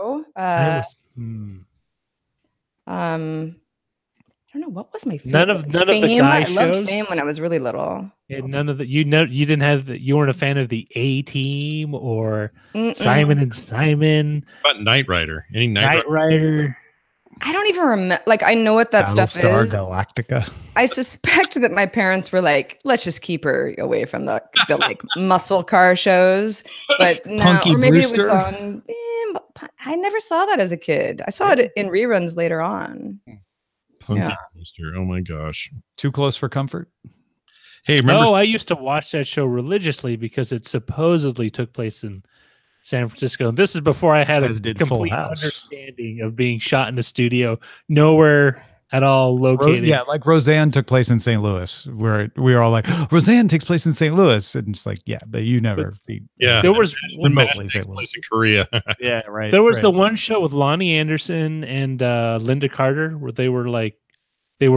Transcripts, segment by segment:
show. I don't know what was my favorite. None of the guy shows. I loved Fame when I was really little. And none of the you didn't have you weren't a fan of the A-Team or Simon and Simon. What about Knight Rider? Any Knight Rider? I don't even remember. Like, I know what that stuff is. Galactica. I suspect that my parents were like, let's just keep her away from the like muscle car shows. But no, Punky or maybe Brewster. it was on. I never saw that as a kid. I saw it in reruns later on. Punky Brewster. Oh my gosh. Too close for comfort. Hey, remember? Oh, I used to watch that show religiously because it supposedly took place in San Francisco. And this is before I had a complete understanding of being shot in a studio, nowhere at all located. Like Roseanne took place in St. Louis, where we were all like, Roseanne takes place in St. Louis. And it's like, but you never see. Yeah. There was remotely takes place in Korea. Yeah, right. There was the one show with Lonnie Anderson and Linda Carter where they were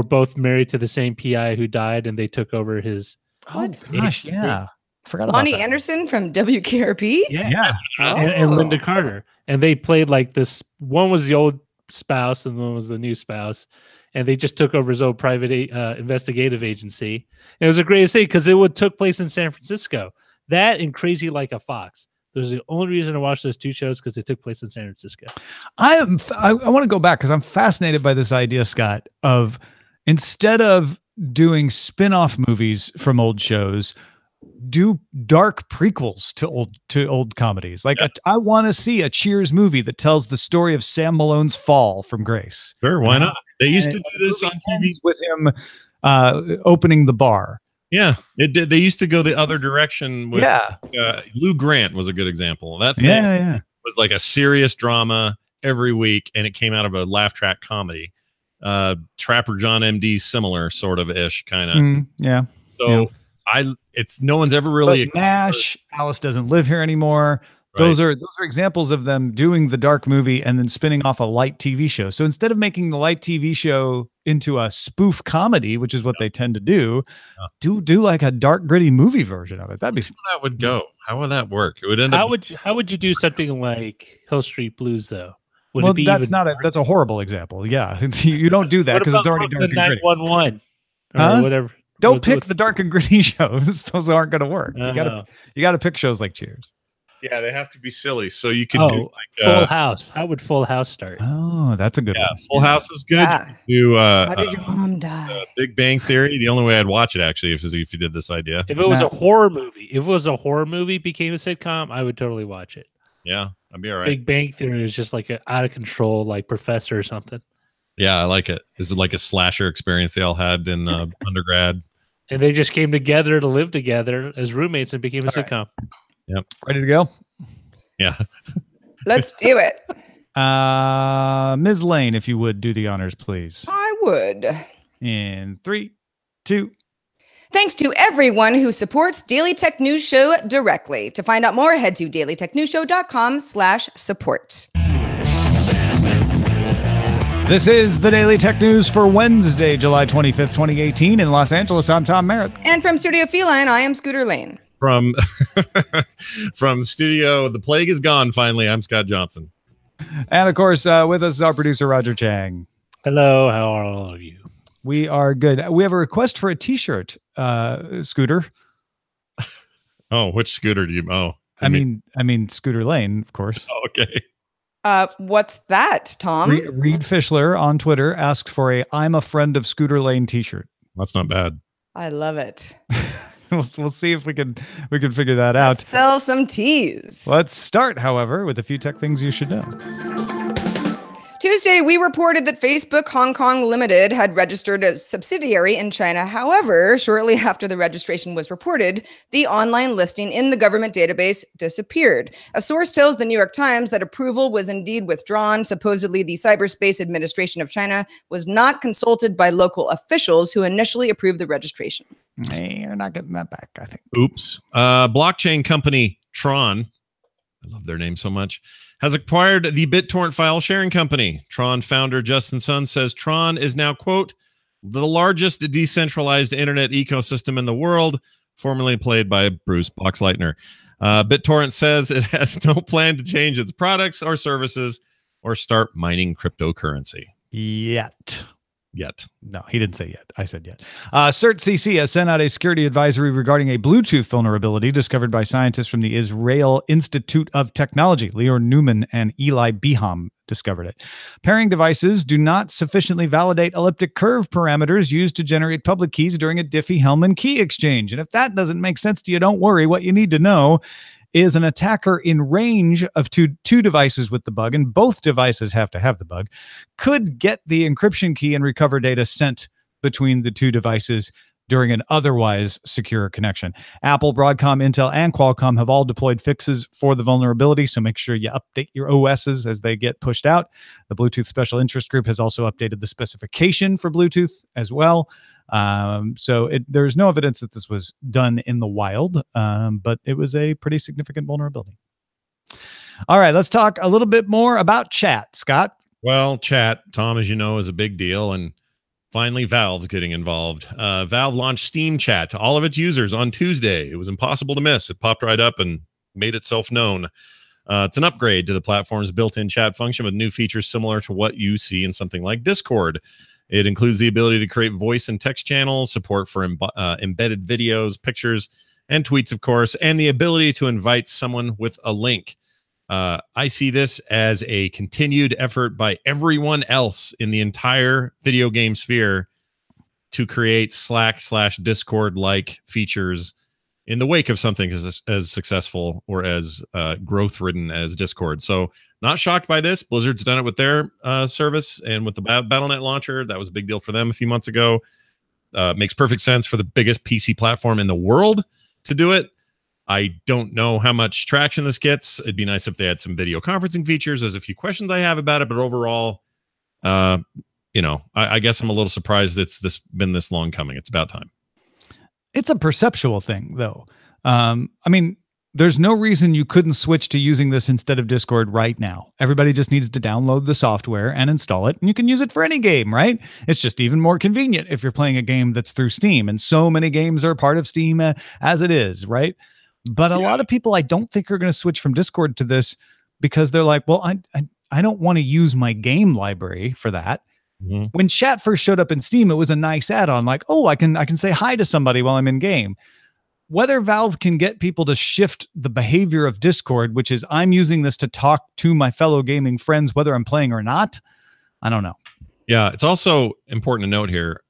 both married to the same PI who died, and they took over his. Oh gosh, yeah. Forgot about Lonnie that. Anderson from WKRP. Yeah. And Linda Carter, and they played like this. One was the old spouse, and one was the new spouse, and they just took over his old private investigative agency. And it was a great thing because it took place in San Francisco. That and Crazy Like a Fox. There's the only reason to watch those two shows because they took place in San Francisco. I want to go back because I'm fascinated by this idea, Scott, of instead of doing spin-off movies from old shows, do dark prequels to old comedies. Like I want to see a Cheers movie that tells the story of Sam Malone's fall from grace. Sure, why not? They used to do this on TV with him opening the bar. Yeah, it did. They used to go the other direction with Lou Grant was a good example. That thing was like a serious drama every week, and it came out of a laugh track comedy. Trapper John MD similar sort of ish kind of. So it's no one's ever really MASH. Alice Doesn't Live Here Anymore. Right. Those are examples of them doing the dark movie and then spinning off a light TV show. So instead of making the light TV show into a spoof comedy, which is what they tend to do, do like a dark gritty movie version of it. That'd be fun. That would go. How would that work? It would end up. How would you do something like Hill Street Blues though? That's a horrible example. Yeah, you don't do that because it's already dark and gritty. 911 or whatever. Don't pick the dark and gritty shows; those aren't going to work. You got to pick shows like Cheers. Yeah, they have to be silly. So you could do like Full House. How would Full House start? Oh, that's a good one. Full House is good. Yeah. Do How did your mom die? Big Bang Theory. The only way I'd watch it actually if you did this idea. If it was a horror movie, became a sitcom, I would totally watch it. Yeah, I'd be all right. Big Bang Theory is just like an out of control, like professor or something. Yeah, I like it. Is it like a slasher experience they all had in undergrad? And they just came together to live together as roommates and became a sitcom. Yep. Ready to go? Yeah. Let's do it. Ms. Lane, if you would do the honors, please. I would. In 3, 2. Thanks to everyone who supports Daily Tech News Show directly. To find out more, head to dailytechnewsshow.com/support. This is the Daily Tech News for Wednesday, July 25th, 2018. In Los Angeles, I'm Tom Merritt. And from Studio Feline, I am Scooter Lane. From studio, the plague is gone finally. I'm Scott Johnson. And of course, with us is our producer, Roger Chang. Hello, how are all of you? We are good. We have a request for a t-shirt, Scooter. Oh, which Scooter do you? Oh, I mean Scooter Lane, of course. Oh, okay. What's that, Tom? Reed Fischler on Twitter asked for a "I'm a friend of Scooter Lane" t-shirt. That's not bad. I love it. We'll see if we can figure that out. Let's sell some teas. Let's start, however, with a few tech things you should know. Tuesday, we reported that Facebook Hong Kong Limited had registered a subsidiary in China. However, shortly after the registration was reported, the online listing in the government database disappeared. A source tells the New York Times that approval was indeed withdrawn. Supposedly, the Cyberspace Administration of China was not consulted by local officials who initially approved the registration. You're not getting that back, I think. Oops. Blockchain company Tron, I love their name so much, has acquired the BitTorrent file sharing company. Tron founder Justin Sun says Tron is now, quote, the largest decentralized internet ecosystem in the world, formerly played by Bruce Boxleitner. BitTorrent says it has no plan to change its products or services or start mining cryptocurrency. Yet. No, he didn't say yet. I said yet. CERT-CC has sent out a security advisory regarding a Bluetooth vulnerability discovered by scientists from the Israel Institute of Technology. Lior Newman and Eli Beham discovered it. Pairing devices do not sufficiently validate elliptic curve parameters used to generate public keys during a Diffie-Hellman key exchange. And if that doesn't make sense to you, don't worry. What you need to know is an attacker in range of two devices with the bug, and both devices have to have the bug, could get the encryption key and recover data sent between the two devices during an otherwise secure connection. Apple, Broadcom, Intel, and Qualcomm have all deployed fixes for the vulnerability, so make sure you update your OSs as they get pushed out. The Bluetooth Special Interest Group has also updated the specification for Bluetooth as well. So there's no evidence that this was done in the wild, but it was a pretty significant vulnerability. All right, let's talk a little bit more about chat, Scott. Well, chat, Tom, as you know, is a big deal, and finally, Valve's getting involved. Valve launched Steam Chat to all of its users on Tuesday. It was impossible to miss. It popped right up and made itself known. It's an upgrade to the platform's built-in chat function with new features similar to what you see in something like Discord. It includes the ability to create voice and text channels, support for embedded videos, pictures, and tweets, of course, and the ability to invite someone with a link. I see this as a continued effort by everyone else in the entire video game sphere to create Slack/Discord-like features in the wake of something as successful or as growth-ridden as Discord. So not shocked by this. Blizzard's done it with their service and with the Battle.net launcher. That was a big deal for them a few months ago. Makes perfect sense for the biggest PC platform in the world to do it. I don't know how much traction this gets. It'd be nice if they had some video conferencing features. There's a few questions I have about it, but overall, I guess I'm a little surprised it's been this long coming. It's about time. It's a perceptual thing, though. There's no reason you couldn't switch to using this instead of Discord right now. Everybody just needs to download the software and install it, and you can use it for any game, right? It's just even more convenient if you're playing a game that's through Steam, and so many games are part of Steam as it is, right? But a lot of people, I don't think, are going to switch from Discord to this because they're like, well, I don't want to use my game library for that. Mm-hmm. When chat first showed up in Steam, it was a nice add-on, like, oh, I can say hi to somebody while I'm in game. Whether Valve can get people to shift the behavior of Discord, which is I'm using this to talk to my fellow gaming friends, whether I'm playing or not, I don't know. Yeah, it's also important to note here,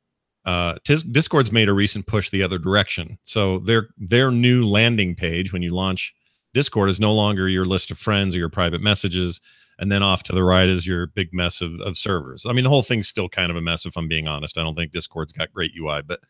Discord's made a recent push the other direction. So their new landing page when you launch Discord is no longer your list of friends or your private messages, and then off to the right is your big mess of servers. I mean, the whole thing's still kind of a mess, if I'm being honest. I don't think Discord's got great UI, but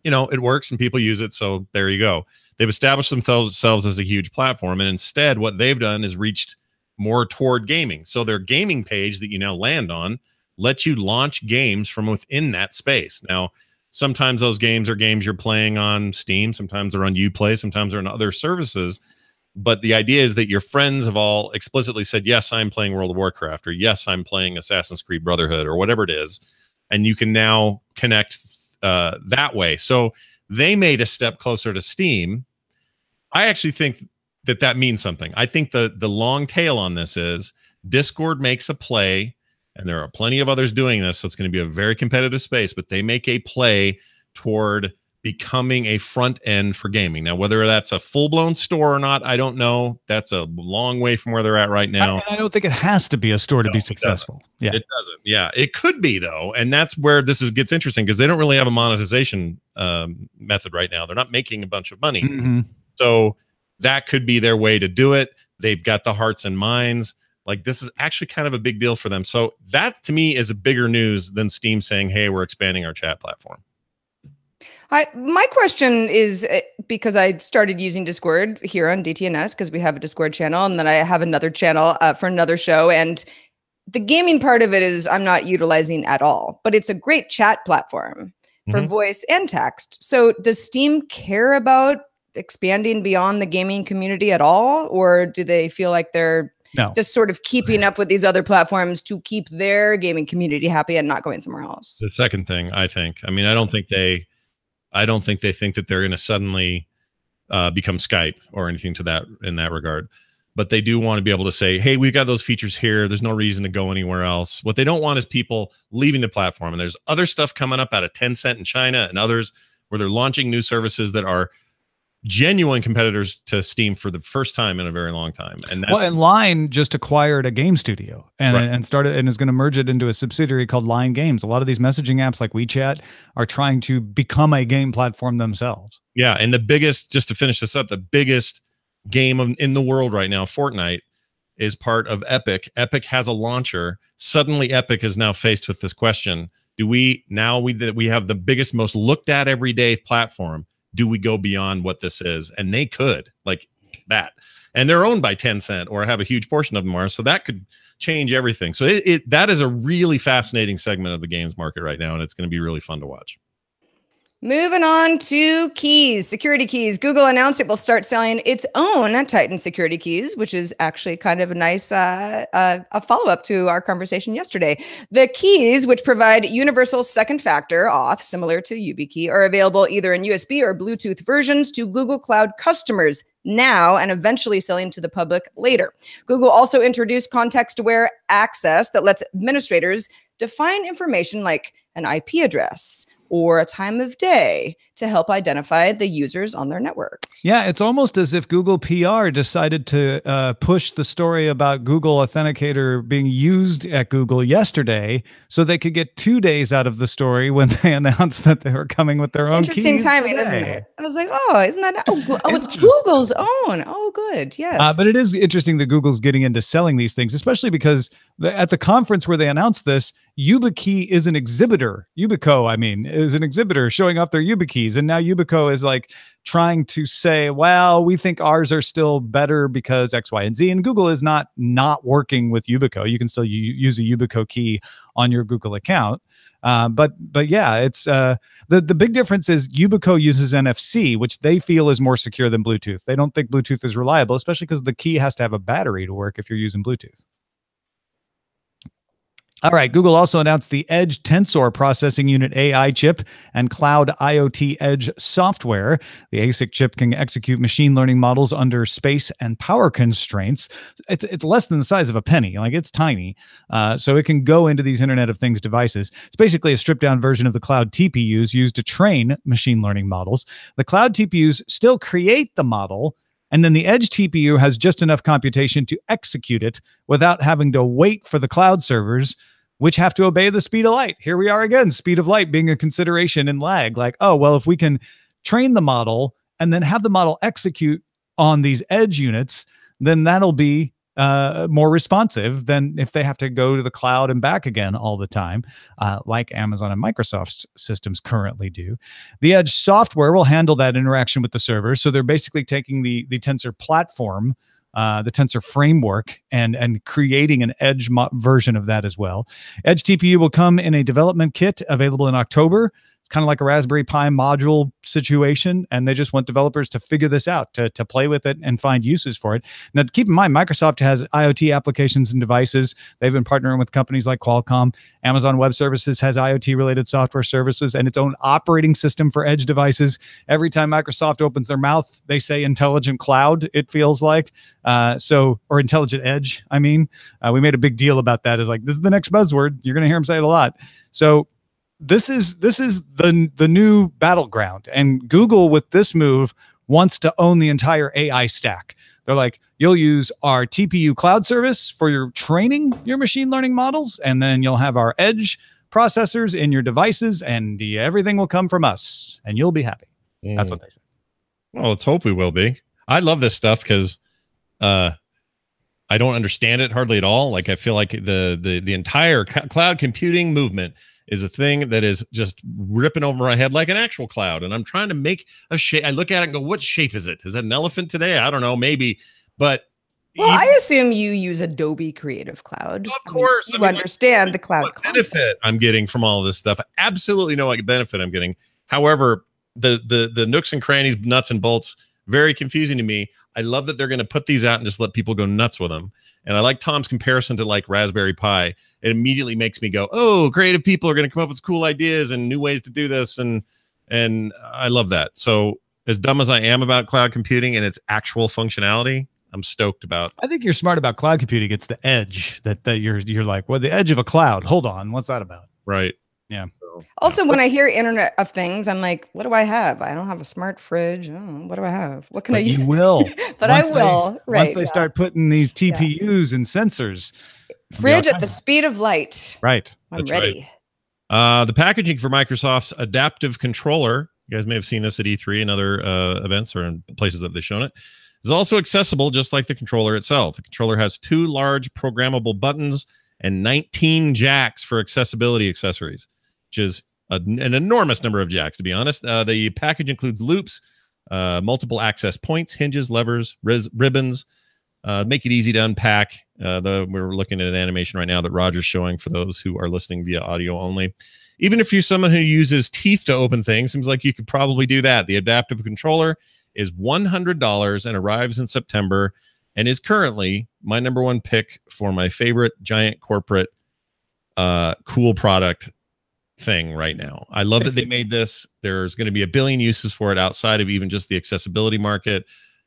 it works and people use it, so there you go. They've established themselves as a huge platform, and instead what they've done is reached more toward gaming. So their gaming page that you now land on lets you launch games from within that space. Now, sometimes those games are games you're playing on Steam, sometimes they're on Uplay, sometimes they're on other services. But the idea is that your friends have all explicitly said, yes, I'm playing World of Warcraft, or yes, I'm playing Assassin's Creed Brotherhood, or whatever it is. And you can now connect that way. So they made a step closer to Steam. I actually think that means something. I think the long tail on this is Discord makes a play, and there are plenty of others doing this, so it's going to be a very competitive space, but they make a play toward becoming a front end for gaming. Now, whether that's a full-blown store or not, I don't know. That's a long way from where they're at right now. I don't think it has to be a store to be successful. Yeah, it doesn't. Yeah, it could be, though. And that's where this gets interesting, because they don't really have a monetization method right now. They're not making a bunch of money. Mm-hmm. So that could be their way to do it. They've got the hearts and minds. Like, this is actually kind of a big deal for them. So that, to me, is a bigger news than Steam saying, hey, we're expanding our chat platform. My question is, because I started using Discord here on DTNS because we have a Discord channel, and then I have another channel for another show. And the gaming part of it is I'm not utilizing at all, but it's a great chat platform for voice and text. So does Steam care about expanding beyond the gaming community at all? Or do they feel like they're just sort of keeping up with these other platforms to keep their gaming community happy and not going somewhere else? The second thing, I think. I mean, I don't think they think that they're going to suddenly become Skype or anything in that regard. but they do want to be able to say, hey, we've got those features here. There's no reason to go anywhere else. What they don't want is people leaving the platform. And there's other stuff coming up out of Tencent in China and others where they're launching new services that are genuine competitors to Steam for the first time in a very long time. And that's, well, and Line just acquired a game studio and started and is going to merge it into a subsidiary called Line Games. A lot of these messaging apps like WeChat are trying to become a game platform themselves. Yeah, and the biggest, just to finish this up, the biggest game in the world right now, Fortnite, is part of Epic. Epic has a launcher. Suddenly Epic is now faced with this question. Do we, now we have the biggest, most looked at everyday platform, do we go beyond what this is? And they could, like that. And they're owned by Tencent or have a huge portion of them are. So that could change everything. So that is a really fascinating segment of the games market right now. And it's going to be really fun to watch. Moving on to keys, security keys. Google announced it will start selling its own Titan security keys, which is actually kind of a nice a follow-up to our conversation yesterday. The keys, which provide universal second factor auth, similar to YubiKey, are available either in USB or Bluetooth versions to Google Cloud customers now and eventually selling to the public later. Google also introduced context-aware access that lets administrators define information like an IP address or a time of day to help identify the users on their network. Yeah, it's almost as if Google PR decided to push the story about Google Authenticator being used at Google yesterday so they could get 2 days out of the story when they announced that they were coming with their own Interesting keys timing, today. isn't it? I was like, oh, isn't that, oh it's Google's own. Oh, good, yes. But it is interesting that Google's getting into selling these things, especially because at the conference where they announced this, YubiKey is an exhibitor. Yubico, I mean, is an exhibitor showing off their YubiKeys. And now Yubico is like trying to say, well, we think ours are still better because X, Y, and Z. And Google is not working with Yubico. You can still use a Yubico key on your Google account. But yeah, it's the big difference is Yubico uses NFC, which they feel is more secure than Bluetooth. They don't think Bluetooth is reliable, especially because the key has to have a battery to work if you're using Bluetooth. All right, Google also announced the Edge Tensor Processing Unit AI chip and Cloud IoT Edge software. The ASIC chip can execute machine learning models under space and power constraints. It's less than the size of a penny, like it's tiny. So it can go into these Internet of Things devices. It's basically a stripped down version of the cloud TPUs used to train machine learning models. The cloud TPUs still create the model, and then the Edge TPU has just enough computation to execute it without having to wait for the cloud servers, which have to obey the speed of light. Here we are again, speed of light being a consideration in lag. Like, oh, well, if we can train the model and then have the model execute on these Edge units, then that'll be more responsive than if they have to go to the cloud and back again all the time, like Amazon and Microsoft's systems currently do. The Edge software will handle that interaction with the server. So they're basically taking the Tensor platform, the Tensor framework, and creating an Edge version of that as well. Edge TPU will come in a development kit available in October. It's kind of like a Raspberry Pi module situation, and they just want developers to figure this out, to play with it and find uses for it. Now, keep in mind, Microsoft has IoT applications and devices. They've been partnering with companies like Qualcomm. Amazon Web Services has IoT-related software services and its own operating system for Edge devices. Every time Microsoft opens their mouth, they say intelligent cloud, it feels like. Or intelligent edge, I mean. We made a big deal about that. It's like, this is the next buzzword. You're going to hear them say it a lot. So this is the new battleground, and Google with this move wants to own the entire AI stack. They're like, you'll use our TPU cloud service for your training your machine learning models, and then you'll have our Edge processors in your devices, and everything will come from us, and you'll be happy. That's what they say. Well, let's hope we will be. I love this stuff because I don't understand it hardly at all. Like, I feel like the entire cloud computing movement is a thing that is just ripping over my head like an actual cloud. And I'm trying to make a shape. I look at it and go, what shape is it? Is that an elephant today? I don't know, maybe. But well, I assume you use Adobe Creative Cloud. Of course. You understand the cloud what benefit I'm getting from all of this stuff. I absolutely know what benefit I'm getting. However, the nooks and crannies, nuts and bolts, very confusing to me. I love that they're going to put these out and just let people go nuts with them. And I like Tom's comparison to like Raspberry Pi. It immediately makes me go, oh, creative people are going to come up with cool ideas and new ways to do this. And I love that. So as dumb as I am about cloud computing and its actual functionality, I'm stoked about. I think you're smart about cloud computing. It's the edge that you're like, well, the edge of a cloud. Hold on, what's that about? Right. Yeah. Also, when I hear Internet of Things, I'm like, what do I have? I don't have a smart fridge. Oh, what do I have? What can I use? You will. But I will. Once they start putting these TPUs and sensors. Fridge at the speed of light. Right. I'm ready. Right. The packaging for Microsoft's adaptive controller, you guys may have seen this at E3 and other events or in places that they've shown it, is also accessible just like the controller itself. The controller has 2 large programmable buttons and 19 jacks for accessibility accessories, which is an enormous number of jacks, to be honest. The package includes loops, multiple access points, hinges, levers, ribbons, make it easy to unpack. We're looking at an animation right now that Roger's showing for those who are listening via audio only. Even if you're someone who uses teeth to open things, seems like you could probably do that. The adaptive controller is $100 and arrives in September and is currently my #1 pick for my favorite giant corporate cool product thing right now. I love that they made this. There's going to be a billion uses for it outside of even just the accessibility market,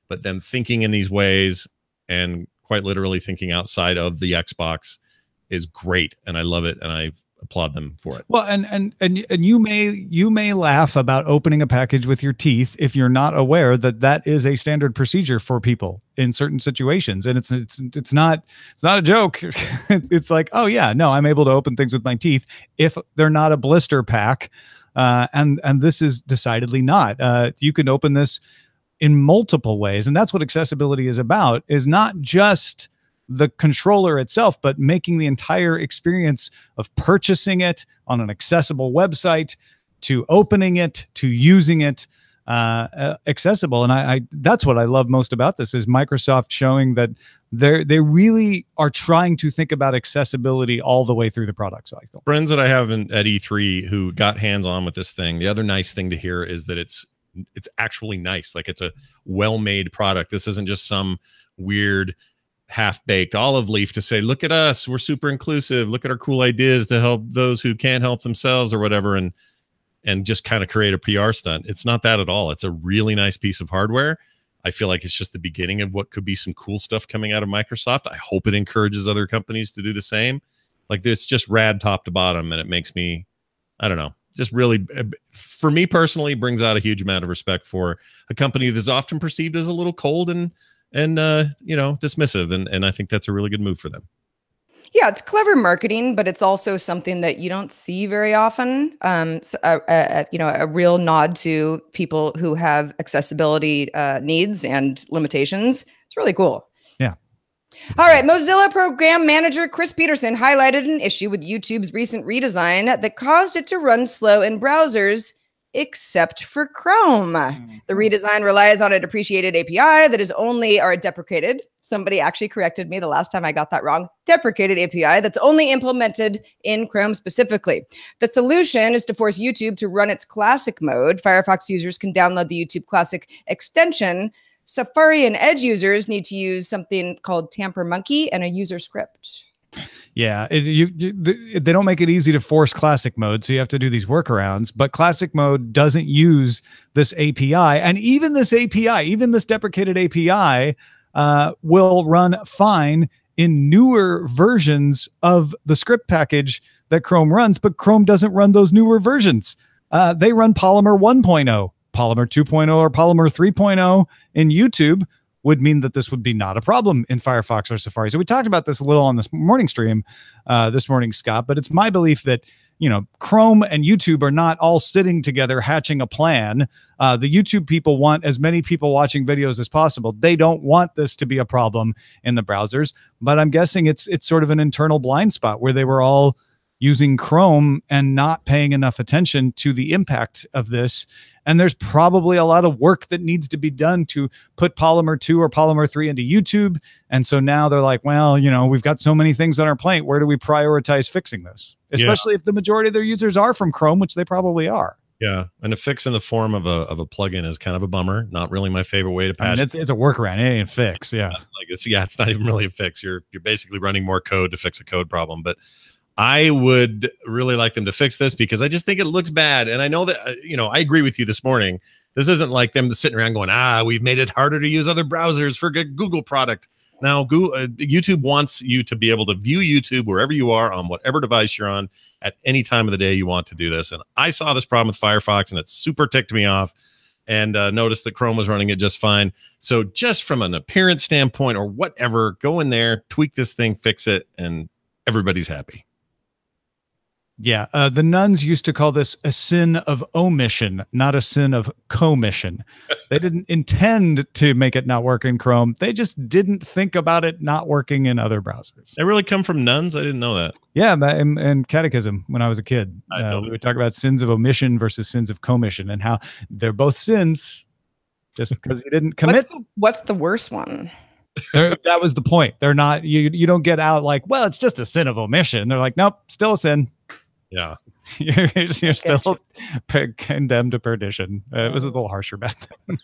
but them thinking in these ways and quite literally thinking outside of the Xbox is great, and I love it, and I applaud them for it. Well, and you may laugh about opening a package with your teeth if you're not aware that that is a standard procedure for people in certain situations, and it's not a joke. It's like, oh yeah, no, I'm able to open things with my teeth if they're not a blister pack, and this is decidedly not. You can open this in multiple ways, and that's what accessibility is about. Is not just the controller itself, but making the entire experience of purchasing it on an accessible website to opening it to using it accessible. And I that's what I love most about this is Microsoft showing that they really are trying to think about accessibility all the way through the product cycle. Friends that I have at E3 who got hands-on with this thing, the other nice thing to hear is that it's actually nice. Like, it's a well-made product. This isn't just some weird half-baked olive leaf to say, look at us, we're super inclusive, look at our cool ideas to help those who can't help themselves or whatever, and just kind of create a PR stunt. It's not that at all. It's a really nice piece of hardware. I feel like it's just the beginning of what could be some cool stuff coming out of Microsoft. I hope it encourages other companies to do the same. Like, it's just rad top to bottom, and it makes me, I don't know, just really, for me personally, brings out a huge amount of respect for a company that's often perceived as a little cold and you know, dismissive, and I think that's a really good move for them. Yeah, it's clever marketing, but it's also something that you don't see very often. You know, a real nod to people who have accessibility needs and limitations. It's really cool. Yeah. All right, Mozilla Program Manager Chris Peterson highlighted an issue with YouTube's recent redesign that caused it to run slow in browsers except for Chrome. The redesign relies on a depreciated API that is only, or deprecated. Somebody actually corrected me the last time I got that wrong. Deprecated API that's only implemented in Chrome specifically. The solution is to force YouTube to run its classic mode. Firefox users can download the YouTube Classic extension. Safari and Edge users need to use something called Tamper Monkey and a user script. Yeah, they don't make it easy to force classic mode, so you have to do these workarounds. But classic mode doesn't use this API, and even this API, even this deprecated API, will run fine in newer versions of the script package that Chrome runs. But Chrome doesn't run those newer versions. They run Polymer 1.0, Polymer 2.0, or Polymer 3.0 in YouTube. Would mean that this would be not a problem in Firefox or Safari. So we talked about this a little on this morning stream this morning, Scott, but it's my belief that, you know, Chrome and YouTube are not all sitting together hatching a plan. The YouTube people want as many people watching videos as possible. They don't want this to be a problem in the browsers, but I'm guessing it's sort of an internal blind spot where they were all using Chrome and not paying enough attention to the impact of this. And there's probably a lot of work that needs to be done to put Polymer 2 or Polymer 3 into YouTube. And so now they're like, well, you know, we've got so many things on our plate. Where do we prioritize fixing this? Especially if the majority of their users are from Chrome, which they probably are. Yeah, and a fix in the form of a plugin is kind of a bummer. Not really my favorite way to patch. I mean, it's a workaround. It ain't a fix. Yeah, like it's not even really a fix. You're basically running more code to fix a code problem. But I would really like them to fix this because I just think it looks bad. And I know that, you know, I agree with you this morning This isn't like them sitting around going, we've made it harder to use other browsers for a Google product. Now, YouTube wants you to be able to view YouTube wherever you are on whatever device you're on at any time of the day you want to do this. And I saw this problem with Firefox, and it super ticked me off, and noticed that Chrome was running it just fine. So just from an appearance standpoint or whatever, go in there, tweak this thing, fix it, and everybody's happy. Yeah, the nuns used to call this a sin of omission, not a sin of commission. They didn't intend to make it not work in Chrome. They just didn't think about it not working in other browsers. They really come from nuns? I didn't know that. Yeah, in catechism when I was a kid, we would talk about sins of omission versus sins of commission and how they're both sins just because you didn't commit. What's the worst one? That was the point. They're not, you don't get out like, well, it's just a sin of omission. They're like, nope, still a sin. Yeah. You're still condemned to perdition. It was a little harsher back then.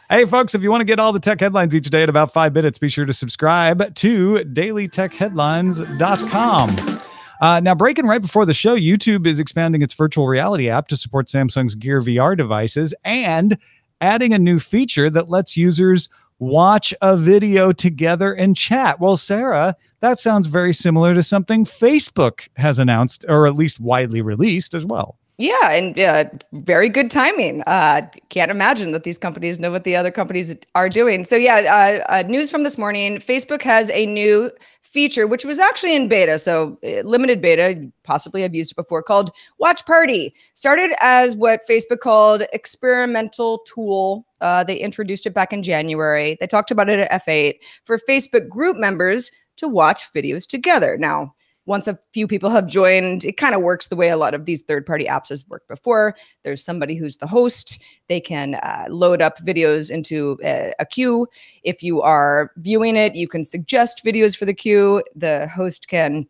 Hey, folks, if you want to get all the tech headlines each day in about 5 minutes, be sure to subscribe to dailytechheadlines.com. Now, breaking right before the show, YouTube is expanding its virtual reality app to support Samsung's Gear VR devices and adding a new feature that lets users watch a video together and chat. Well, Sarah, that sounds very similar to something Facebook has announced, or at least widely released as well. Yeah, and very good timing. Can't imagine that these companies know what the other companies are doing. So yeah, news from this morning, Facebook has a new feature, which was actually in beta, so limited beta, possibly I've used it before, called Watch Party. Started as what Facebook called experimental tool. They introduced it back in January. They talked about it at F8 for Facebook group members to watch videos together. Now, once a few people have joined, it kind of works the way a lot of these third-party apps has worked before. There's somebody who's the host. They can load up videos into a queue. If you are viewing it, you can suggest videos for the queue. The host can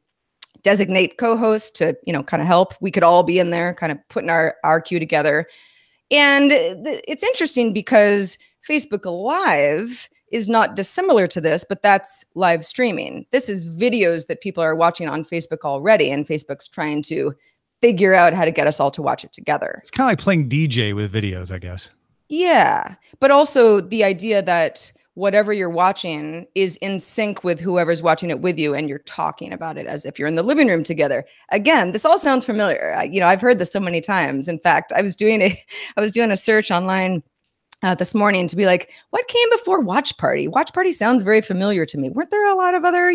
designate co-hosts to, kind of help. We could all be in there kind of putting our queue together. And it's interesting because Facebook Live is not dissimilar to this, but that's live streaming. This is videos that people are watching on Facebook already, and Facebook's trying to figure out how to get us all to watch it together. It's kind of like playing DJ with videos, I guess. Yeah, but also the idea that whatever you're watching is in sync with whoever's watching it with you, and you're talking about it as if you're in the living room together. Again, this all sounds familiar. I've heard this so many times. In fact, I was doing a search online this morning to be like, what came before Watch Party? Watch Party sounds very familiar to me. Weren't there a lot of other,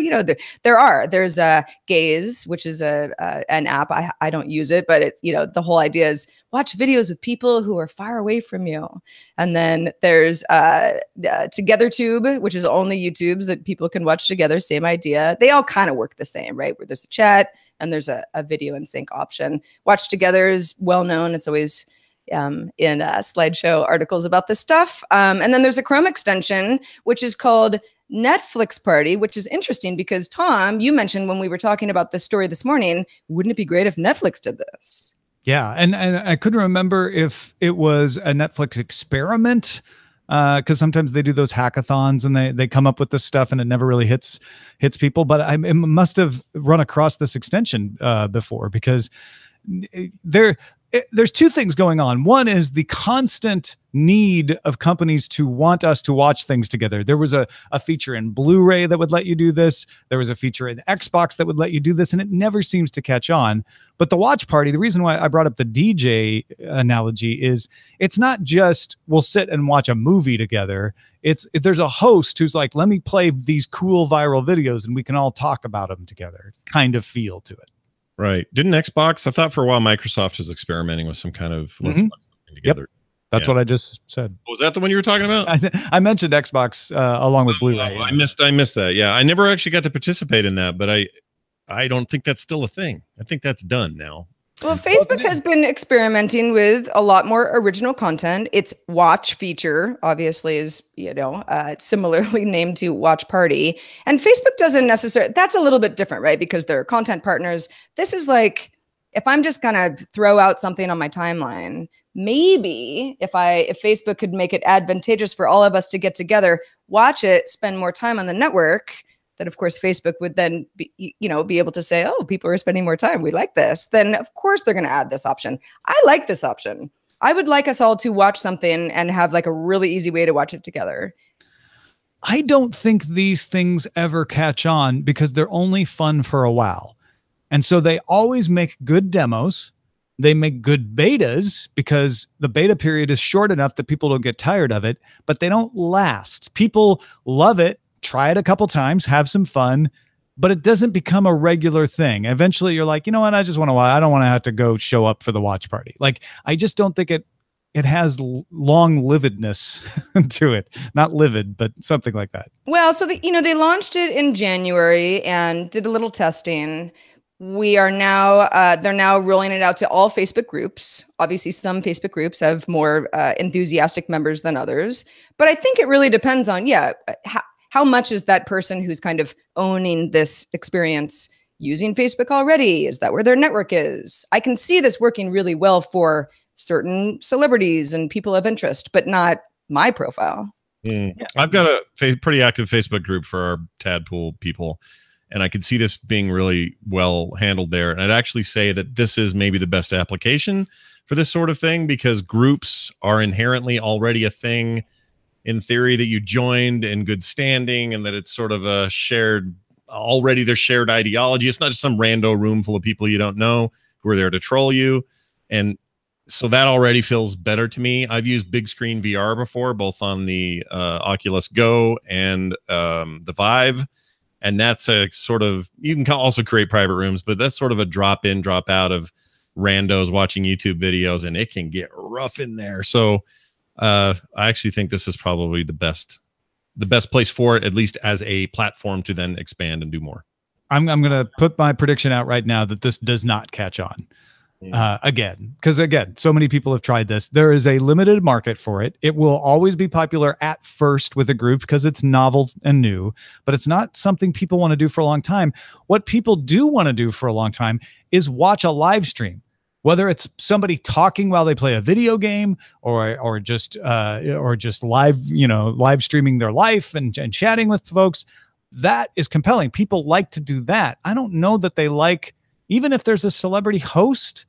there's Gaze, which is an app. I don't use it, but it's, the whole idea is watch videos with people who are far away from you. And then there's TogetherTube, which is only YouTubes that people can watch together. Same idea. They all kind of work the same, right? Where there's a chat and there's a video and sync option. Watch Together is well known. It's always in slideshow articles about this stuff. And then there's a Chrome extension, which is called Netflix Party, which is interesting because, Tom, you mentioned when we were talking about this story this morning, wouldn't it be great if Netflix did this? Yeah, and I couldn't remember if it was a Netflix experiment, because sometimes they do those hackathons and they come up with this stuff and it never really hits people. But it must have run across this extension before, because there's two things going on. One is the constant need of companies to want us to watch things together. There was a feature in Blu-ray that would let you do this. There was a feature in Xbox that would let you do this, and it never seems to catch on. But the Watch Party, the reason why I brought up the DJ analogy is it's not just we'll sit and watch a movie together. There's a host who's like, let me play these cool viral videos and we can all talk about them together, kind of feel to it. Right. Didn't Xbox? I thought for a while Microsoft was experimenting with some kind of let's watch something together. Yep. That's what I just said. Was that the one you were talking about? I mentioned Xbox along with Blu-ray. I missed that. Yeah, I never actually got to participate in that, but I don't think that's still a thing. I think that's done now. Well, Facebook has been experimenting with a lot more original content. Its watch feature, obviously, is, similarly named to Watch Party. And Facebook doesn't necessarily, that's a little bit different, right? Because they're content partners. This is like, if I'm just going to throw out something on my timeline, maybe if Facebook could make it advantageous for all of us to get together, watch it, spend more time on the network, that of course Facebook would then be able to say, oh, people are spending more time. We like this. Then of course they're going to add this option. I like this option. I would like us all to watch something and have like a really easy way to watch it together. I don't think these things ever catch on because they're only fun for a while. And so they always make good demos. They make good betas because the beta period is short enough that people don't get tired of it, but they don't last. People love it, try it a couple times, have some fun, but it doesn't become a regular thing. Eventually you're like, you know what? I just want to watch. I don't want to have to go show up for the watch party. Like, I just don't think it has long-livedness to it. Not livid, but something like that. Well, so they launched it in January and did a little testing. We are now, they're now rolling it out to all Facebook groups. Obviously, some Facebook groups have more enthusiastic members than others. But I think it really depends on, how much is that person who's kind of owning this experience using Facebook already? Is that where their network is? I can see this working really well for certain celebrities and people of interest, but not my profile. Yeah. I've got a pretty active Facebook group for our Tadpool people, and I could see this being really well handled there. And I'd actually say that this is maybe the best application for this sort of thing, because groups are inherently already a thing in theory that you joined in good standing, and that it's sort of a shared, already their shared ideology. It's not just some rando room full of people you don't know who are there to troll you. And so that already feels better to me. I've used big screen VR before, both on the Oculus Go and the Vive. And that's a sort of, you can also create private rooms, but that's sort of a drop in, drop out of randos watching YouTube videos, and it can get rough in there. So I actually think this is probably the best place for it, at least as a platform to then expand and do more. I'm going to put my prediction out right now that this does not catch on. Again, so many people have tried this. There is a limited market for it. It will always be popular at first with a group because it's novel and new, but it's not something people want to do for a long time. What people do want to do for a long time is watch a live stream, whether it's somebody talking while they play a video game or just live, live streaming their life and chatting with folks. That is compelling. People like to do that. I don't know that they like, even if there's a celebrity host,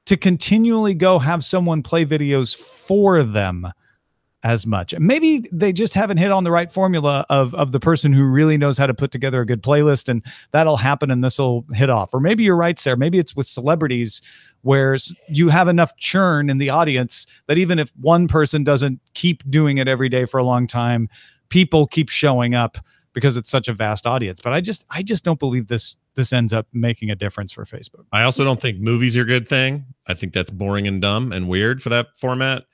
to continually go have someone play videos for them as much. Maybe they just haven't hit on the right formula of the person who really knows how to put together a good playlist, and that'll happen and this will hit off. Or maybe you're right, Sarah. Maybe it's with celebrities where you have enough churn in the audience that even if one person doesn't keep doing it every day for a long time, people keep showing up because it's such a vast audience. But I just don't believe this ends up making a difference for Facebook. I also don't think movies are a good thing. I think that's boring and dumb and weird for that format.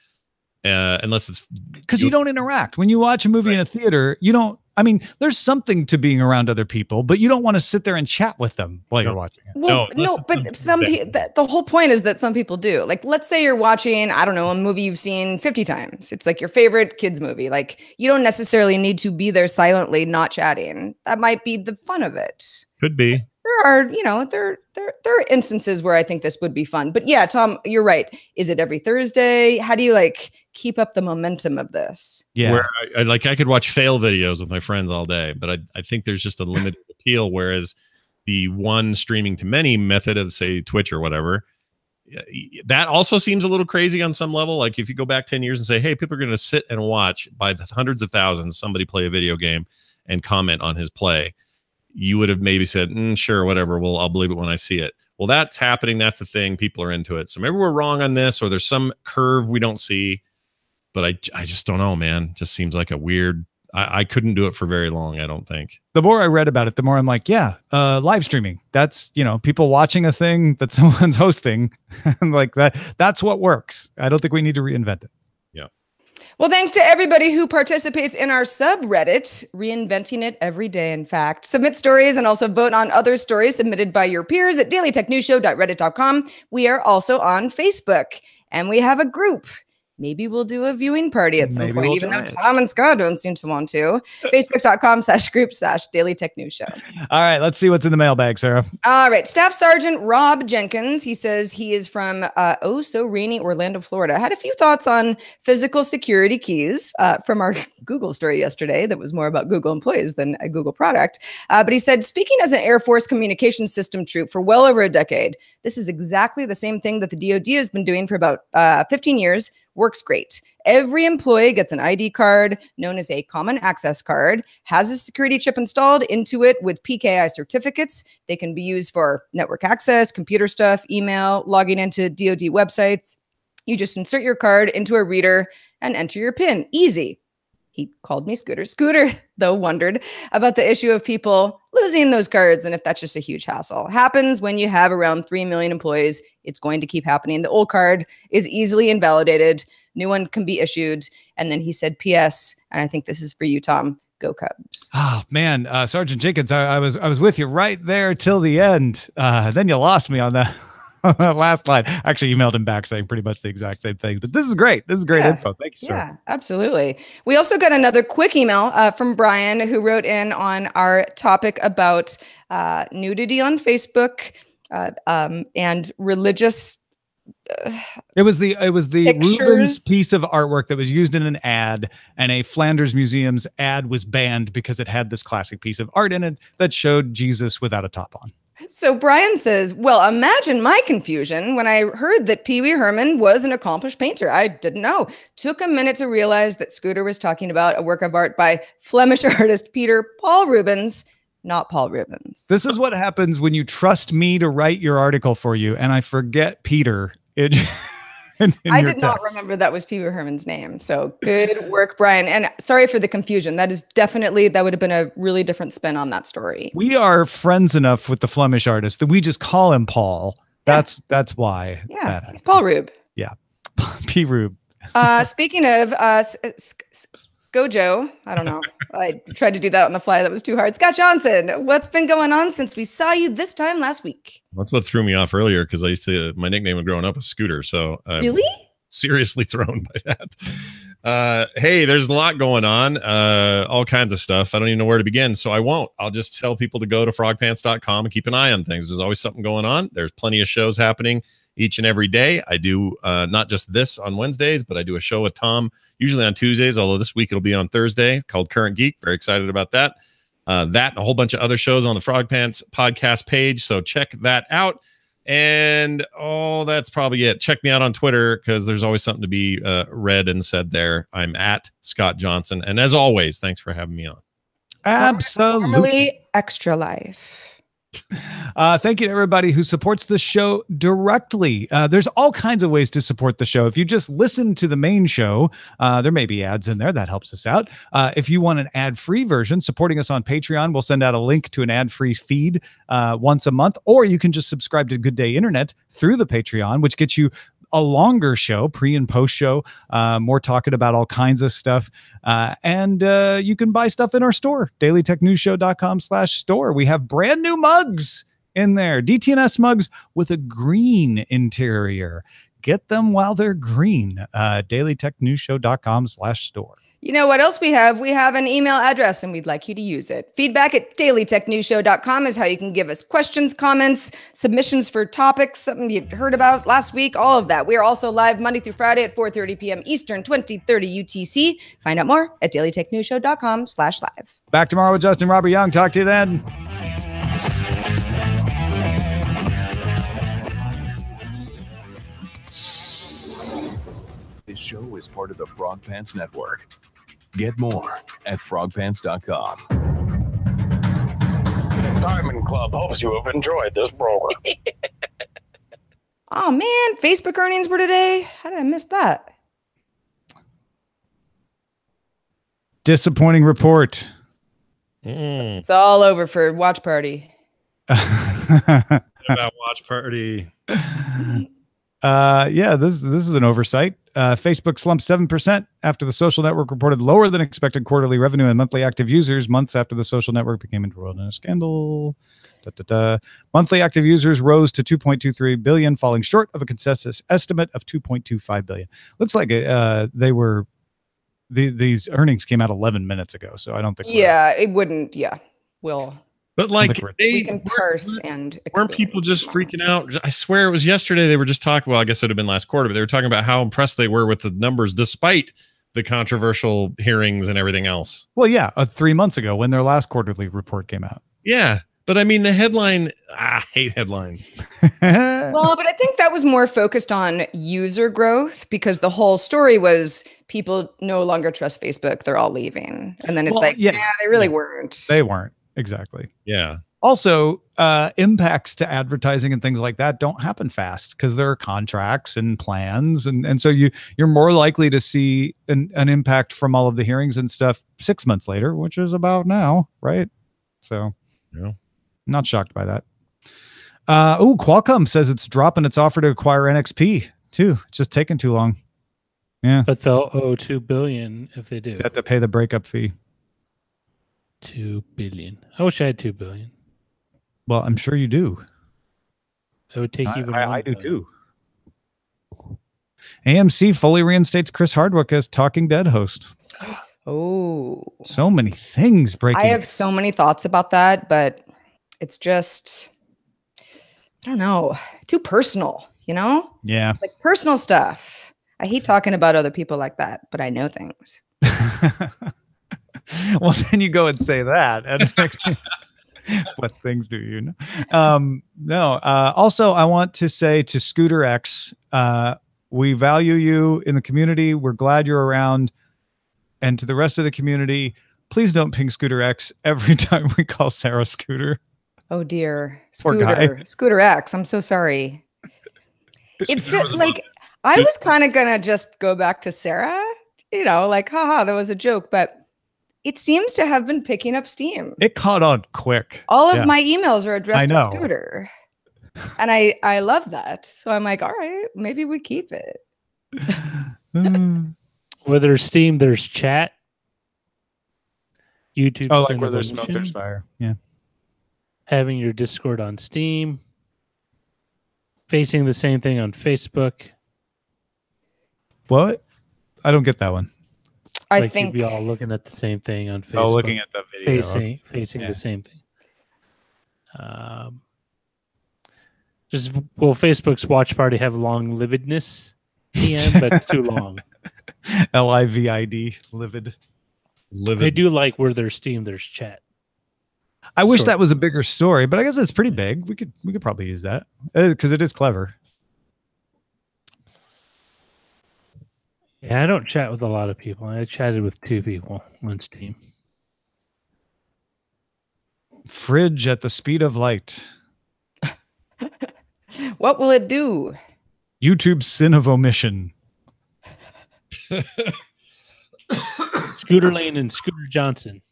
Unless it's because you don't interact when you watch a movie in a theater. You don't. I mean, there's something to being around other people, but you don't want to sit there and chat with them while you're watching it. Well, no, but some people, the whole point is that some people do. Like, let's say you're watching, I don't know, a movie you've seen 50 times. It's like your favorite kids movie. Like, you don't necessarily need to be there silently, not chatting. That might be the fun of it. Could be. There are, there are instances where I think this would be fun. But yeah, Tom, you're right. Is it every Thursday? How do you keep up the momentum of this? Yeah. Where I could watch fail videos with my friends all day, but I think there's just a limited appeal. Whereas the one streaming to many method of, say, Twitch or whatever, that also seems a little crazy on some level. Like if you go back 10 years and say, hey, people are going to sit and watch by the hundreds of thousands somebody play a video game and comment on his play, you would have maybe said, sure, whatever. Well, I'll believe it when I see it. Well, that's happening. That's the thing. People are into it. So maybe we're wrong on this, or there's some curve we don't see. But I just don't know, man. Just seems like a weird. I couldn't do it for very long, I don't think. The more I read about it, the more I'm like, live streaming. That's, people watching a thing that someone's hosting. And like that's what works. I don't think we need to reinvent it. Yeah. Well, thanks to everybody who participates in our subreddit, reinventing it every day, in fact. Submit stories and also vote on other stories submitted by your peers at dailytechnewsshow.reddit.com. We are also on Facebook, and we have a group. Maybe we'll do a viewing party at some point, we'll even though Tom and Scott don't seem to want to. Facebook.com/group/Daily Tech News Show. All right, let's see what's in the mailbag, Sarah. All right. Staff Sergeant Rob Jenkins, he says he is from rainy Orlando, Florida. Had a few thoughts on physical security keys from our Google story yesterday that was more about Google employees than a Google product. But he said, speaking as an Air Force communications system troop for well over a decade, this is exactly the same thing that the DoD has been doing for about 15 years. Works great. Every employee gets an ID card known as a common access card, has a security chip installed into it with PKI certificates. They can be used for network access, computer stuff, email, logging into DoD websites. You just insert your card into a reader and enter your PIN. Easy. He called me Scooter. Scooter, though, wondered about the issue of people losing those cards and if that's just a huge hassle. Happens when you have around 3 million employees. It's going to keep happening. The old card is easily invalidated. New one can be issued. And then he said, P.S., and I think this is for you, Tom, go Cubs. Oh, man, Sergeant Jenkins, I was with you right there till the end. Then you lost me on that. Last line. Actually emailed him back saying pretty much the exact same thing, but this is great. This is great info. Thank you, sir. Yeah, absolutely. We also got another quick email from Brian, who wrote in on our topic about nudity on Facebook and religious. It was the Rubens piece of artwork that was used in an ad, and a Flanders Museum's ad was banned because it had this classic piece of art in it that showed Jesus without a top on. So Brian says, well, imagine my confusion when I heard that Pee Wee Herman was an accomplished painter. I didn't know. Took a minute to realize that Scooter was talking about a work of art by Flemish artist Peter Paul Rubens, not Paul Rubens. This is what happens when you trust me to write your article for you, and I forget Peter. I did not remember that was Pee Wee Herman's name. So good work, Brian. And sorry for the confusion. That would have been a really different spin on that story. We are friends enough with the Flemish artist that we just call him Paul. That's why. Yeah, it's Paul Rube. Yeah, P. Rube. Speaking of Gojo, I don't know. I tried to do that on the fly. That was too hard. Scott Johnson, what's been going on since we saw you this time last week? That's what threw me off earlier because I used to, my nickname growing up was Scooter. So I'm really seriously thrown by that. Hey, there's a lot going on, all kinds of stuff. I don't even know where to begin, so I won't. I'll just tell people to go to frogpants.com and keep an eye on things. There's always something going on. There's plenty of shows happening each and every day. I do not just this on Wednesdays, but I do a show with Tom usually on Tuesdays, although this week it'll be on Thursday, called Current Geek. Very excited about that. That and a whole bunch of other shows on the Frog Pants podcast page, so check that out. And that's probably it. Check me out on Twitter because there's always something to be read and said there. I'm at Scott Johnson. And as always, thanks for having me on. Absolutely. Normally Extra Life. Thank you to everybody who supports the show directly. There's all kinds of ways to support the show. If you just listen to the main show, there may be ads in there. That helps us out. If you want an ad-free version, supporting us on Patreon, we'll send out a link to an ad-free feed once a month, or you can just subscribe to Good Day Internet through the Patreon, which gets you a longer show, pre and post show, more talking about all kinds of stuff. And you can buy stuff in our store, dailytechnewsshow.com/store. We have brand new mugs in there, DTNS mugs with a green interior. Get them while they're green. dailytechnewsshow.com/store. You know what else we have? We have an email address and we'd like you to use it. Feedback@dailytechnewsshow.com is how you can give us questions, comments, submissions for topics, something you heard about last week, all of that. We are also live Monday through Friday at 4:30 p.m. Eastern, 2030 UTC. Find out more at dailytechnewsshow.com/live. Back tomorrow with Justin Robert Young. Talk to you then. This show is part of the Frog Pants Network. Get more at frogpants.com. Diamond Club hopes you have enjoyed this program. Oh man, Facebook earnings were today. How did I miss that? Disappointing report. It's all over for Watch Party. About Watch Party. Yeah, this is an oversight. Facebook slumped 7% after the social network reported lower than expected quarterly revenue and monthly active users months after the social network became embroiled in a scandal. Monthly active users rose to 2.23 billion, falling short of a consensus estimate of 2.25 billion. Looks like these earnings came out 11 minutes ago, so I don't think. It wouldn't. Yeah, But like we can parse and weren't people just freaking out? I swear it was yesterday. They were just talking. Well, I guess it would have been last quarter, but they were talking about how impressed they were with the numbers, despite the controversial hearings and everything else. Well, yeah, 3 months ago when their last quarterly report came out. Yeah. But I mean, the headline, I hate headlines. Well, but I think that was more focused on user growth because the whole story was people no longer trust Facebook. They're all leaving. And then it's they really weren't. They weren't. Exactly. Yeah. Also, impacts to advertising and things like that don't happen fast because there are contracts and plans. And so you're more likely to see an impact from all of the hearings and stuff 6 months later, which is about now, right? So, yeah. Not shocked by that. Qualcomm says it's dropping its offer to acquire NXP too. It's just taking too long. Yeah. But they'll owe $2 billion if they do. You have to pay the breakup fee. $2 billion. I wish I had $2 billion. Well, I'm sure you do. It would take even more. I do too. AMC fully reinstates Chris Hardwick as Talking Dead host. Oh. So many things breaking. I have so many thoughts about that, but it's just, I don't know, too personal, you know? Yeah. Like personal stuff. I hate talking about other people like that, but I know things. Well, then you go and say that. And what things do you know? No. Also, I want to say to Scooter X, we value you in the community. We're glad you're around. And to the rest of the community, please don't ping Scooter X every time we call Sarah Scooter. Oh dear. Scooter X. I'm so sorry. It's just like, I was kind of going to just go back to Sarah, like, haha, that was a joke, but it seems to have been picking up steam. It caught on quick. All of my emails are addressed to Scooter. And I love that. So I'm like, all right, maybe we keep it. Where there's Steam, there's chat. YouTube. Oh, like where there's smoke, there's fire. Yeah. Having your Discord on Steam. Facing the same thing on Facebook. What? I don't get that one. I think you'd be all looking at the same thing on Facebook. Oh, looking at the video. Facing the same thing. Will Facebook's watch party have long lividness? TM, but it's too long. LIVID, livid. I do like where there's Steam, there's chat. I wish that was a bigger story, but I guess it's pretty big. We could probably use that because it is clever. Yeah, I don't chat with a lot of people. I chatted with 2 people on Steam. Fridge at the speed of light. What will it do? YouTube's sin of omission. Scooter Lane and Scooter Johnson.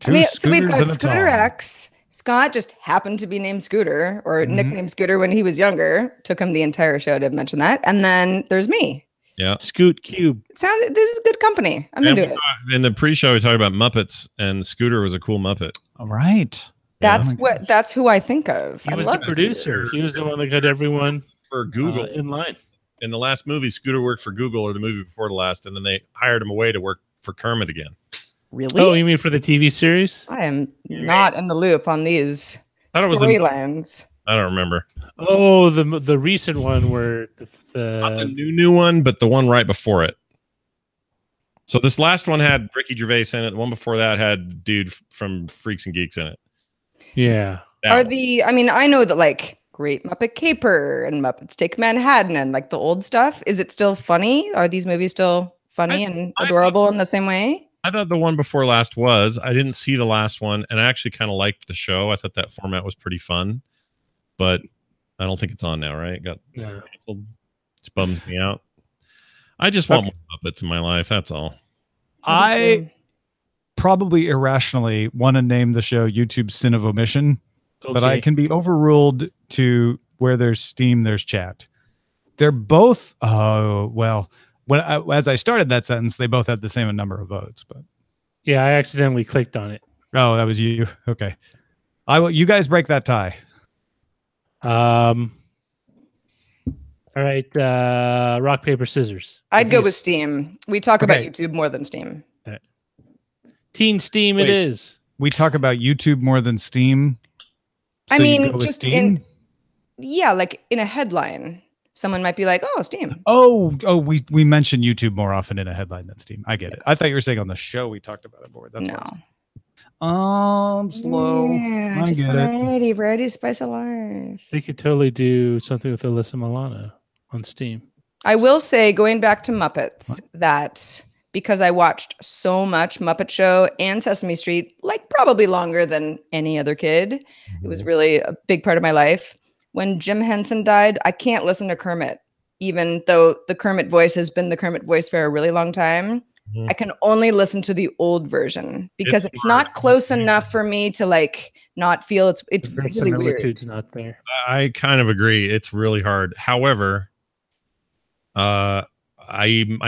So we've got Scooter X. Scott just happened to be named Scooter or nicknamed Scooter when he was younger. Took him the entire show to mention that. And then there's me. Yeah. Scoot Cube. This is good company. I'm into it. In the pre-show, we talked about Muppets, and Scooter was a cool Muppet. All right. That's who I think of. He was the producer. He was the one that got everyone for Google in line. In the last movie, Scooter worked for Google, or the movie before the last, and then they hired him away to work for Kermit again. Really? Oh, you mean for the TV series? I am not in the loop on these storylines. I don't remember. Oh, the recent one where not the new one, but the one right before it. So this last one had Ricky Gervais in it. The one before that had the dude from Freaks and Geeks in it. Yeah. I know that like Great Muppet Caper and Muppets Take Manhattan and like the old stuff. Is it still funny? Are these movies still funny and adorable in the same way? I thought the one before last was. I didn't see the last one, and I actually kind of liked the show. I thought that format was pretty fun, but I don't think it's on now, right? It got canceled. It bums me out. I just want more Muppets in my life. That's all. I probably irrationally want to name the show YouTube's Sin of Omission, but I can be overruled to where there's Steam, there's chat. They're both. Oh well. As I started that sentence, they both had the same number of votes. But yeah, I accidentally clicked on it. Oh, that was you. Okay. I will. You guys break that tie. All right. Rock, paper, scissors. I'd go with Steam. We talk about YouTube more than Steam. Teen Steam. Wait, it is. We talk about YouTube more than Steam. So I mean, just Steam? Like in a headline, someone might be like, "Oh, Steam." We mention YouTube more often in a headline than Steam. I get it. I thought you were saying on the show we talked about it more. That's no. I'm slow. Yeah, just variety, spice of life. They could totally do something with Alyssa Milano on Steam. I will say, going back to Muppets, that because I watched so much Muppet Show and Sesame Street, like probably longer than any other kid. It was really a big part of my life. When Jim Henson died, I can't listen to Kermit, even though the Kermit voice has been the Kermit voice for a really long time. I can only listen to the old version because it's not close enough for me to like not feel it's really weird. Not there. I kind of agree. It's really hard. However, I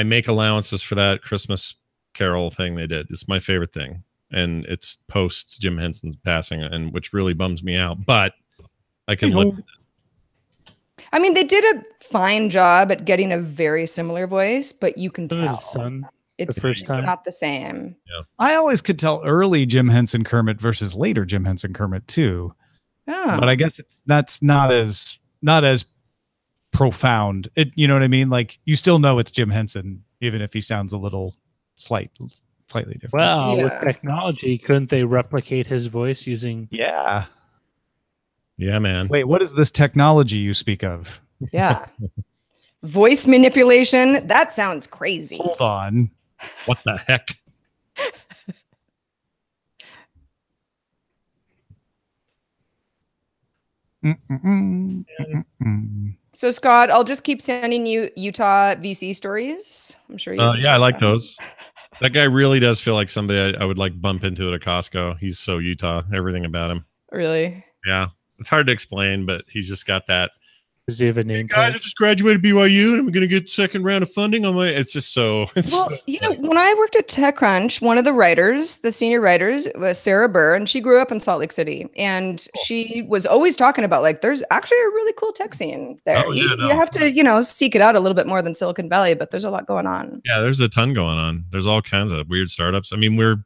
make allowances for that Christmas Carol thing they did. It's my favorite thing, and it's post Jim Henson's passing, and which really bums me out. But I can live with it. I mean, they did a fine job at getting a very similar voice, but you can tell. It's not the same. Yeah. I always could tell early Jim Henson Kermit versus later Jim Henson Kermit too. Oh. But I guess that's not as profound. You know what I mean? Like you still know it's Jim Henson, even if he sounds a little slightly different. Well, with technology, couldn't they replicate his voice using? Yeah, man. Wait, what is this technology you speak of? Yeah. Voice manipulation? That sounds crazy. Hold on. What the heck? So Scott, I'll just keep sending you Utah VC stories. I'm sure you. I like those. That guy really does feel like somebody I would like bump into at a Costco. He's so Utah. Everything about him. Really? Yeah. It's hard to explain, but he's just got that. Does he have a name? Hey guys, I just graduated BYU and I'm going to get second round of funding on my. It's just so. Well, you know, when I worked at TechCrunch, one of the writers, the senior writers, was Sarah Burr, and she grew up in Salt Lake City, and she was always talking about like, there's actually a really cool tech scene there. Oh, yeah, you have to, seek it out a little bit more than Silicon Valley, but there's a lot going on. Yeah, there's a ton going on. There's all kinds of weird startups. I mean, we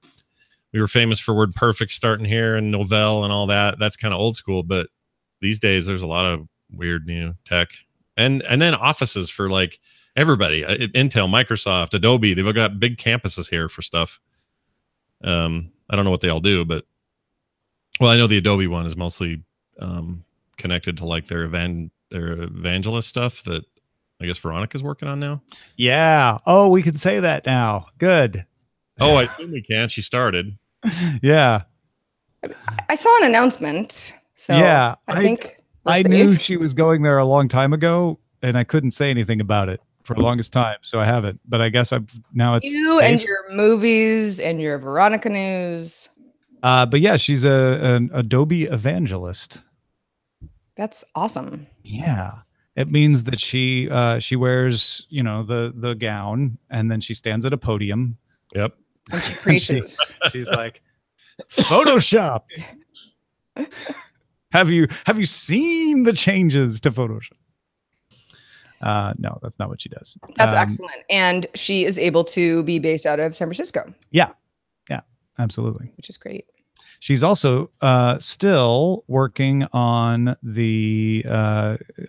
were famous for WordPerfect starting here and Novell and all that. That's kind of old school, but these days there's a lot of weird new tech. And then offices for like everybody, Intel, Microsoft, Adobe, they've all got big campuses here for stuff. I don't know what they all do, but I know the Adobe one is mostly connected to like their evangelist stuff that I guess Veronica's working on now. Yeah. Oh, we can say that now. Good. Oh, I assume we can. She started. Yeah. I saw an announcement. So yeah, I think I knew she was going there a long time ago, and I couldn't say anything about it for the longest time, so I haven't. But I guess now it's you safe. And your movies and your Veronica news. But yeah, she's an Adobe evangelist. That's awesome. Yeah, it means that she wears the gown, and then she stands at a podium. Yep, and she preaches. She's like, Photoshop. Have you seen the changes to Photoshop? No, that's not what she does. That's excellent. And she is able to be based out of San Francisco. Yeah, absolutely. Which is great. She's also still working on the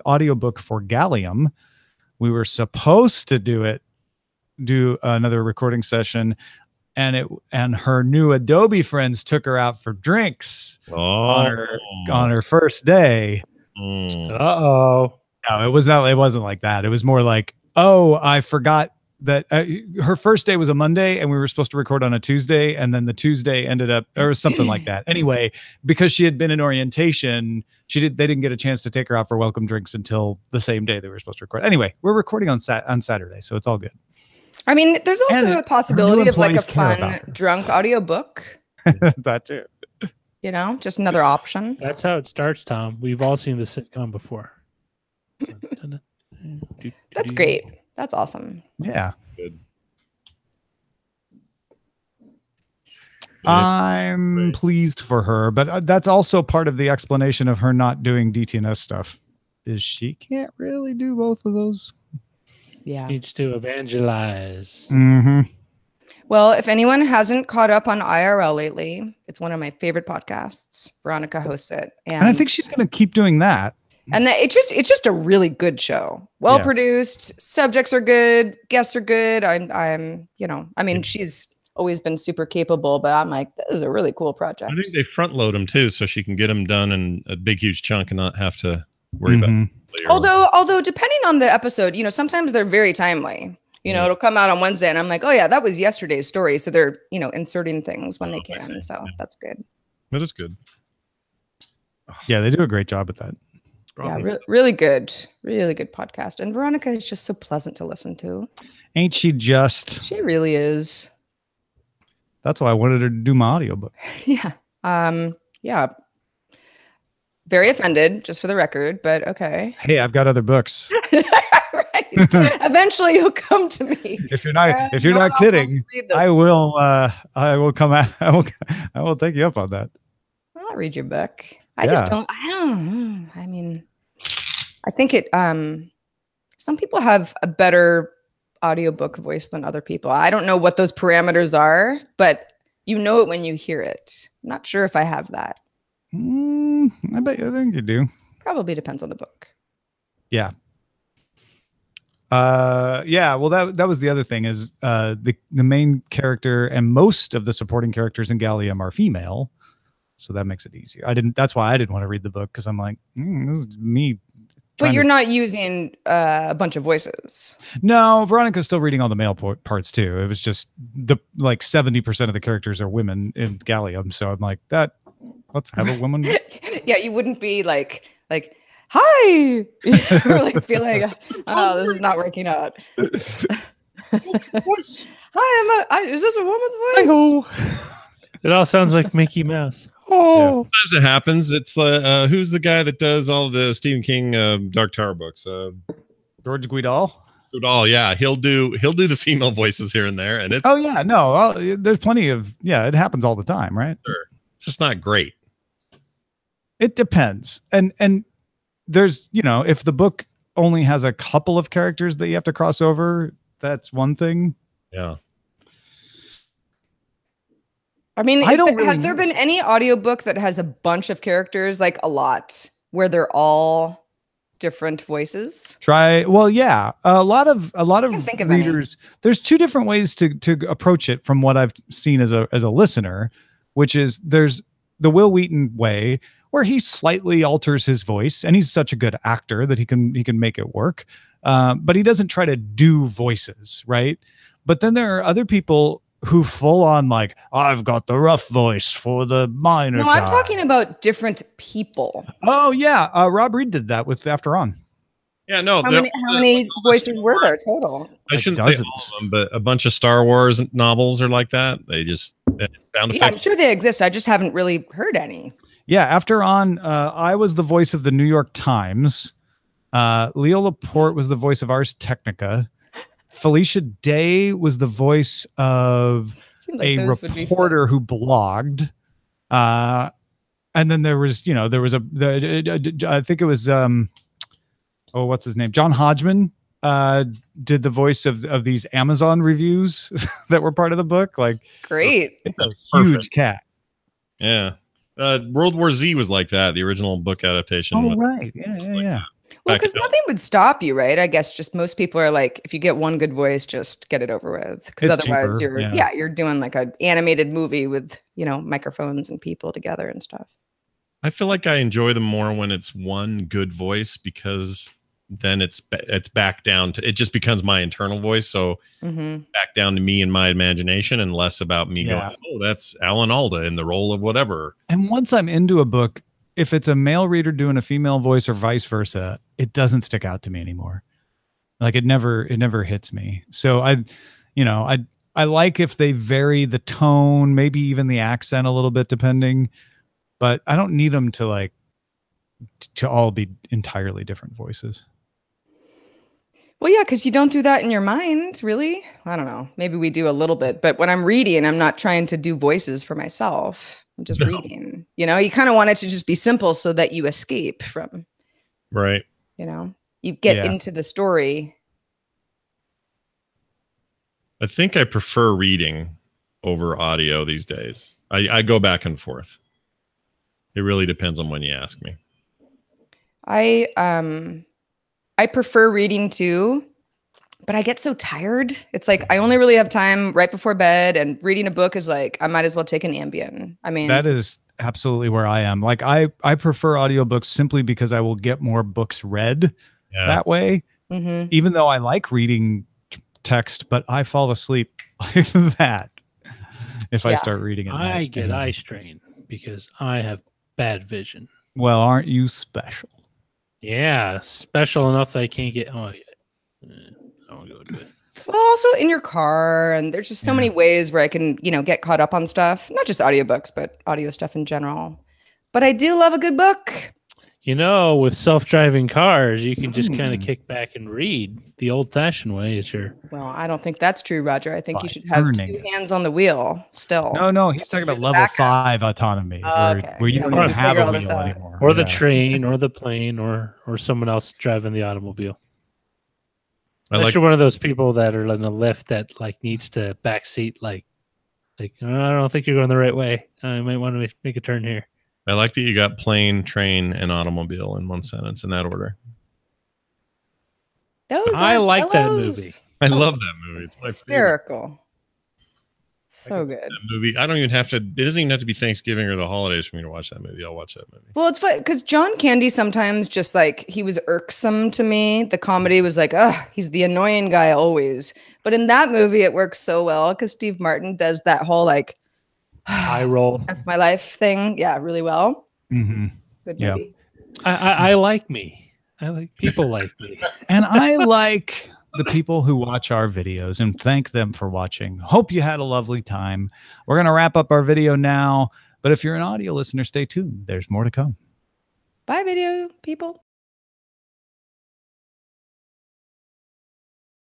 audiobook for Gallium. We were supposed to do another recording session, and her new Adobe friends took her out for drinks on her first day. Uh-oh. No, it wasn't like that. It was more like, oh, I forgot that her first day was a Monday and we were supposed to record on a Tuesday, and then the Tuesday ended up, or something like that. Anyway, because she had been in orientation, they didn't get a chance to take her out for welcome drinks until the same day they were supposed to record. Anyway, we're recording on Saturday, so it's all good. I mean, there's also a possibility of like a fun drunk audiobook. That too. Just another option. That's how it starts, Tom. We've all seen the sitcom before. That's great. That's awesome. Yeah. Good. I'm pleased for her, but that's also part of the explanation of her not doing DTNS stuff, is she can't really do both of those. Yeah. Needs to evangelize. Mm-hmm. Well, if anyone hasn't caught up on IRL lately, it's one of my favorite podcasts. Veronica hosts it, And I think she's going to keep doing that. And it's just a really good show. Well produced, subjects are good, guests are good. She's always been super capable, but I'm like, this is a really cool project. I think they front load them too, so she can get them done in a big, huge chunk and not have to worry about it later. Although depending on the episode, sometimes they're very timely. It'll come out on Wednesday and I'm like, oh yeah, that was yesterday's story. So they're, inserting things when they can. So that's good. That is good. Yeah, they do a great job at that. Yeah, really good. Really good podcast. And Veronica is just so pleasant to listen to. Ain't she just? She really is. That's why I wanted her to do my audiobook. Yeah. Yeah. Very offended, just for the record, but okay. Hey, I've got other books. Right. Eventually you'll come to me. If you're not kidding, I will come out. I will take you up on that. I'll read your book. I don't know. I mean, I think some people have a better audiobook voice than other people. I don't know what those parameters are, but you know it when you hear it. I'm not sure if I have that. I think you do. Probably depends on the book. Yeah. Well, that was the other thing is the main character and most of the supporting characters in Gallium are female. So that makes it easier. That's why I didn't want to read the book, because I'm like, this is me. But you're not using a bunch of voices. No, Veronica's still reading all the male parts too. It was just 70% of the characters are women in Gallium. So I'm like, let's have a woman. Yeah, you wouldn't be like, hi, or like feeling, oh, this is not working out. Hi, is this a woman's voice? Hi-ho. It all sounds like Mickey Mouse. Oh, sometimes it happens. It's who's the guy that does all the Stephen King Dark Tower books? George Guidall. Guidall, yeah, he'll do the female voices here and there, and it's there's plenty of it happens all the time, right? Sure. It's just not great. It depends, and there's if the book only has a couple of characters that you have to cross over, that's one thing. Yeah. I mean, has there been any audiobook that has a bunch of characters, like a lot, where they're all different voices? A lot of readers. There's two different ways to approach it from what I've seen as a listener, which is there's the Will Wheaton way, where he slightly alters his voice, and he's such a good actor that he can make it work. But he doesn't try to do voices, right? But then there are other people who full on like, I've got the rough voice for the minor. No, I'm talking about different people. Oh yeah, Rob Reed did that with After On. Yeah, no. How many voices were there total? I shouldn't say all of them, but a bunch of Star Wars novels are like that. They just sound effects. Yeah, I'm sure they exist. I just haven't really heard any. Yeah, After On, I was the voice of the New York Times. Leo Laporte was the voice of Ars Technica. Felicia Day was the voice of a reporter who blogged. And then there was, I think it was, what's his name? John Hodgman did the voice of these Amazon reviews that were part of the book. Like, great. It's a huge cat. Yeah. World War Z was like that, the original book adaptation. Oh, right. Yeah. Well, because nothing would stop you, right? I guess just most people are like, if you get one good voice, just get it over with. Because otherwise cheaper, you're doing like an animated movie with, microphones and people together and stuff. I feel like I enjoy them more when it's one good voice, because then it's back down to, it just becomes my internal voice. So back down to me and my imagination, and less about me going, oh, that's Alan Alda in the role of whatever. And once I'm into a book, if it's a male reader doing a female voice or vice versa, it doesn't stick out to me anymore. Like it never hits me. So I like if they vary the tone, maybe even the accent a little bit, depending, but I don't need them to all be entirely different voices. Well, yeah, because you don't do that in your mind, really. I don't know. Maybe we do a little bit, but when I'm reading, I'm not trying to do voices for myself. I'm just reading. You know, you kind of want it to just be simple so that you escape from, Right. you know, you get into the story. I think I prefer reading over audio these days. I go back and forth. It really depends on when you ask me. I prefer reading too, but I get so tired. It's like I only really have time right before bed, and reading a book is like I might as well take an Ambien. I mean, that is absolutely where I am. Like I prefer audiobooks simply because I will get more books read that way. Mm-hmm. Even though I like reading text, but I fall asleep like that if I start reading it. I get eye strain because I have bad vision. Well, aren't you special? Yeah, special enough that I can't get. Oh, yeah. I don't go do it. Well, also in your car, and there's just so many ways where I can, you know, get caught up on stuff. Not just audiobooks, but audio stuff in general. But I do love a good book. You know, with self-driving cars, you can just kind of kick back and read the old-fashioned way. Well, I don't think that's true, Roger. I think you should have two hands on the wheel still. No, he's talking about level 5 autonomy, where you don't even have a wheel anymore. Or the train, or the plane, or someone else driving the automobile. Unless you're one of those people that are in a lift that like needs to backseat, like I don't think you're going the right way. I might want to make a turn here. I like that you got plane, train, and automobile in one sentence in that order. I like that movie. I love that movie. It's my hysterical. Favorite. So good. That movie. I don't even have to. It doesn't even have to be Thanksgiving or the holidays for me to watch that movie. I'll watch that movie. Well, it's funny because John Candy sometimes just like he was irksome to me. The comedy was like, he's the annoying guy always. But in that movie, it works so well because Steve Martin does that whole like eye roll of my life thing. Yeah, really well. Mm-hmm. Good movie. I like me. I like people like me. And I like the people who watch our videos and thank them for watching. Hope you had a lovely time. We're going to wrap up our video now. But if you're an audio listener, stay tuned. There's more to come. Bye, video people.